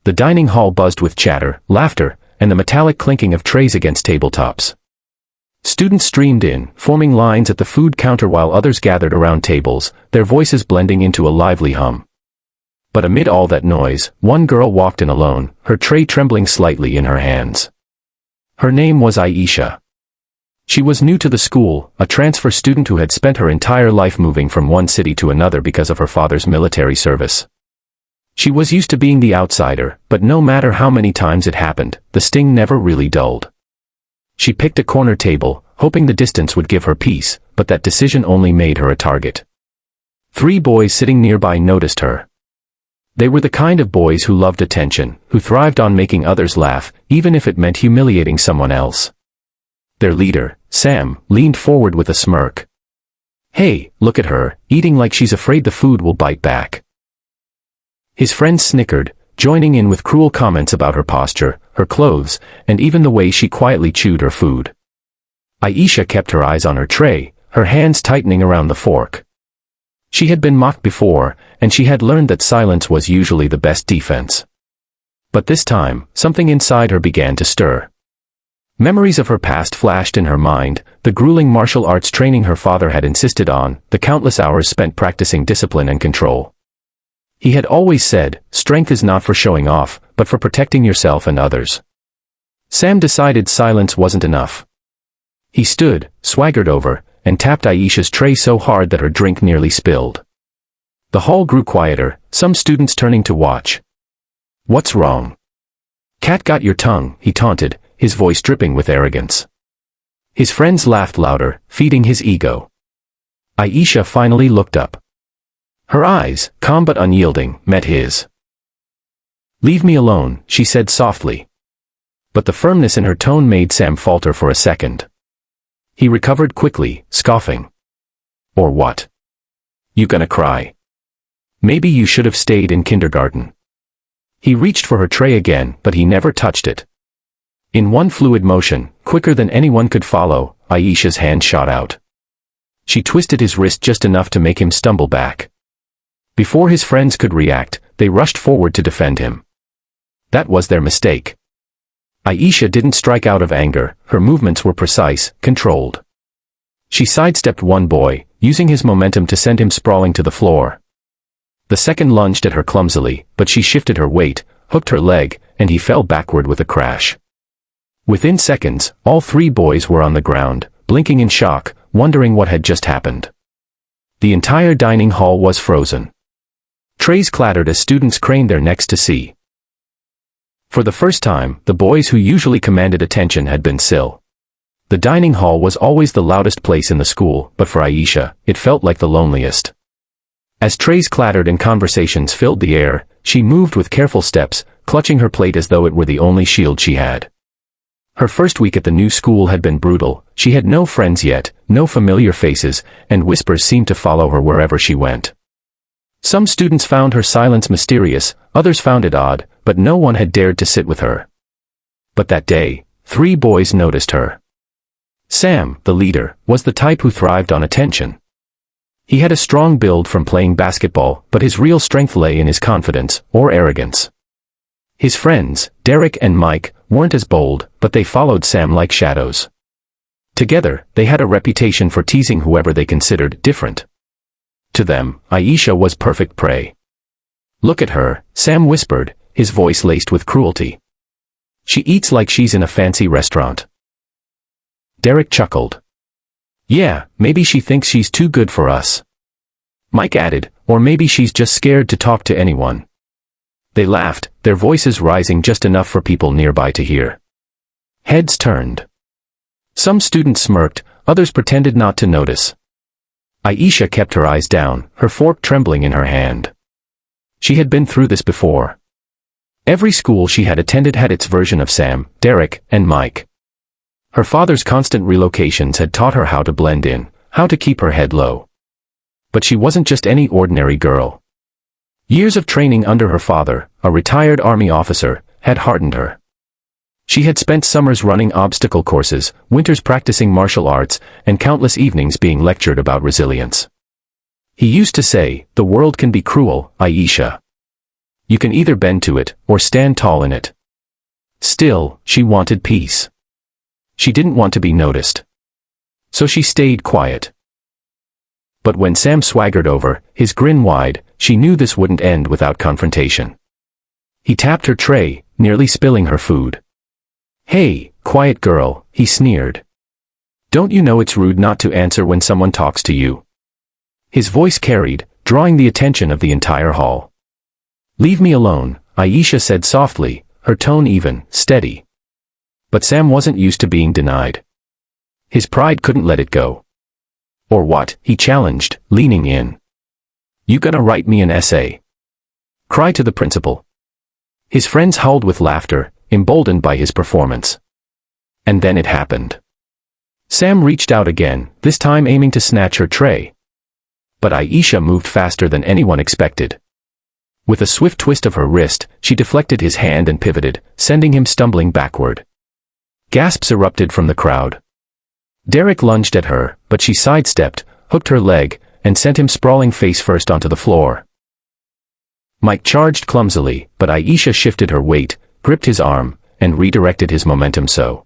The dining hall buzzed with chatter, laughter, and the metallic clinking of trays against tabletops. Students streamed in, forming lines at the food counter while others gathered around tables, their voices blending into a lively hum. But amid all that noise, one girl walked in alone, her tray trembling slightly in her hands. Her name was Aisha. She was new to the school, a transfer student who had spent her entire life moving from one city to another because of her father's military service. She was used to being the outsider, but no matter how many times it happened, the sting never really dulled. She picked a corner table, hoping the distance would give her peace, but that decision only made her a target. 3 boys sitting nearby noticed her. They were the kind of boys who loved attention, who thrived on making others laugh, even if it meant humiliating someone else. Their leader, Sam, leaned forward with a smirk. "Hey, look at her, eating like she's afraid the food will bite back." His friends snickered, joining in with cruel comments about her posture, her clothes, and even the way she quietly chewed her food. Aisha kept her eyes on her tray, her hands tightening around the fork. She had been mocked before, and she had learned that silence was usually the best defense. But this time, something inside her began to stir. Memories of her past flashed in her mind, the grueling martial arts training her father had insisted on, the countless hours spent practicing discipline and control. He had always said, strength is not for showing off, but for protecting yourself and others. Sam decided silence wasn't enough. He stood, swaggered over, and tapped Aisha's tray so hard that her drink nearly spilled. The hall grew quieter, some students turning to watch. "What's wrong?" "Cat got your tongue," he taunted, his voice dripping with arrogance. His friends laughed louder, feeding his ego. Aisha finally looked up. Her eyes, calm but unyielding, met his. "Leave me alone," she said softly. But the firmness in her tone made Sam falter for a second. He recovered quickly, scoffing. "Or what? You gonna cry? Maybe you should have stayed in kindergarten." He reached for her tray again, but he never touched it. In one fluid motion, quicker than anyone could follow, Aisha's hand shot out. She twisted his wrist just enough to make him stumble back. Before his friends could react, they rushed forward to defend him. That was their mistake. Aisha didn't strike out of anger, her movements were precise, controlled. She sidestepped one boy, using his momentum to send him sprawling to the floor. The second lunged at her clumsily, but she shifted her weight, hooked her leg, and he fell backward with a crash. Within seconds, all 3 boys were on the ground, blinking in shock, wondering what had just happened. The entire dining hall was frozen. Trays clattered as students craned their necks to see. For the first time, the boys who usually commanded attention had been still. The dining hall was always the loudest place in the school, but for Aisha, it felt like the loneliest. As trays clattered and conversations filled the air, she moved with careful steps, clutching her plate as though it were the only shield she had. Her first week at the new school had been brutal, she had no friends yet, no familiar faces, and whispers seemed to follow her wherever she went. Some students found her silence mysterious, others found it odd, but no one had dared to sit with her. But that day, 3 boys noticed her. Sam, the leader, was the type who thrived on attention. He had a strong build from playing basketball, but his real strength lay in his confidence, or arrogance. His friends, Derek and Mike, weren't as bold, but they followed Sam like shadows. Together, they had a reputation for teasing whoever they considered different. To them, Aisha was perfect prey. "Look at her," Sam whispered, his voice laced with cruelty. "She eats like she's in a fancy restaurant." Derek chuckled. "Yeah, maybe she thinks she's too good for us." Mike added, "Or maybe she's just scared to talk to anyone." They laughed, their voices rising just enough for people nearby to hear. Heads turned. Some students smirked, others pretended not to notice. Aisha kept her eyes down, her fork trembling in her hand. She had been through this before. Every school she had attended had its version of Sam, Derek, and Mike. Her father's constant relocations had taught her how to blend in, how to keep her head low. But she wasn't just any ordinary girl. Years of training under her father, a retired army officer, had hardened her. She had spent summers running obstacle courses, winters practicing martial arts, and countless evenings being lectured about resilience. He used to say, "The world can be cruel, Aisha. You can either bend to it, or stand tall in it. Still, she wanted peace. She didn't want to be noticed. So she stayed quiet. But when Sam swaggered over, his grin wide, she knew this wouldn't end without confrontation. He tapped her tray, nearly spilling her food. "Hey, quiet girl," he sneered. "Don't you know it's rude not to answer when someone talks to you?" His voice carried, drawing the attention of the entire hall. "Leave me alone," Aisha said softly, her tone even, steady. But Sam wasn't used to being denied. His pride couldn't let it go. "Or what?" he challenged, leaning in. "You gonna write me an essay? Cry to the principal?" His friends howled with laughter, emboldened by his performance. And then it happened. Sam reached out again, this time aiming to snatch her tray. But Aisha moved faster than anyone expected. With a swift twist of her wrist, she deflected his hand and pivoted, sending him stumbling backward. Gasps erupted from the crowd. Derek lunged at her, but she sidestepped, hooked her leg, and sent him sprawling face-first onto the floor. Mike charged clumsily, but Aisha shifted her weight, gripped his arm, and redirected his momentum so